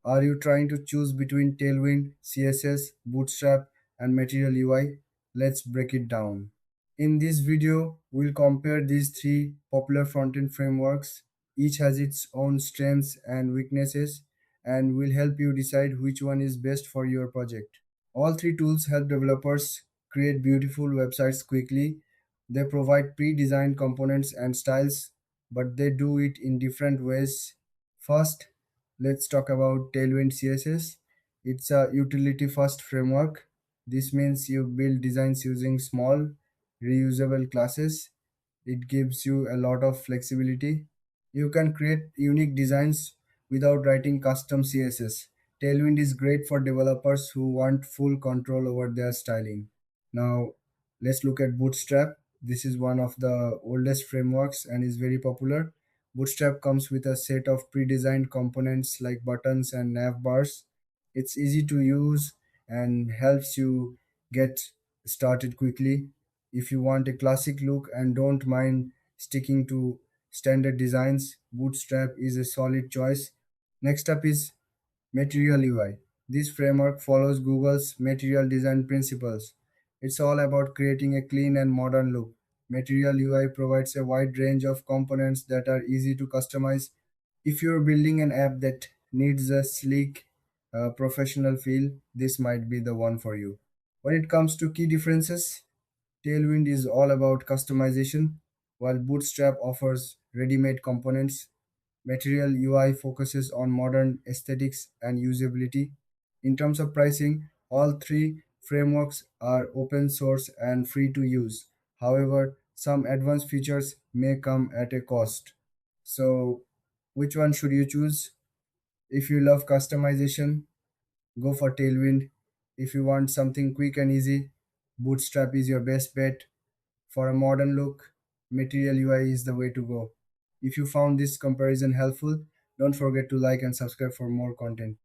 Are you trying to choose between Tailwind, CSS, Bootstrap, and Material UI? Let's break it down. In this video, we'll compare these three popular front-end frameworks. Each has its own strengths and weaknesses, and will help you decide which one is best for your project. All three tools help developers create beautiful websites quickly. They provide pre-designed components and styles, but they do it in different ways. First, let's talk about Tailwind CSS. It's a utility first framework. This means you build designs using small, reusable classes. It gives you a lot of flexibility. You can create unique designs without writing custom CSS. Tailwind is great for developers who want full control over their styling. Now, let's look at Bootstrap. This is one of the oldest frameworks and is very popular. Bootstrap comes with a set of pre-designed components like buttons and nav bars. It's easy to use and helps you get started quickly. If you want a classic look and don't mind sticking to standard designs, Bootstrap is a solid choice. Next up is Material UI. This framework follows Google's material design principles. It's all about creating a clean and modern look. Material UI provides a wide range of components that are easy to customize. If you're building an app that needs a sleek, professional feel, this might be the one for you. When it comes to key differences, Tailwind is all about customization, while Bootstrap offers ready made components. Material UI focuses on modern aesthetics and usability. In terms of pricing, all three frameworks are open source and free to use. However, some advanced features may come at a cost. So, which one should you choose? If you love customization, go for Tailwind. If you want something quick and easy, Bootstrap is your best bet. For a modern look, Material UI is the way to go. If you found this comparison helpful, don't forget to like and subscribe for more content.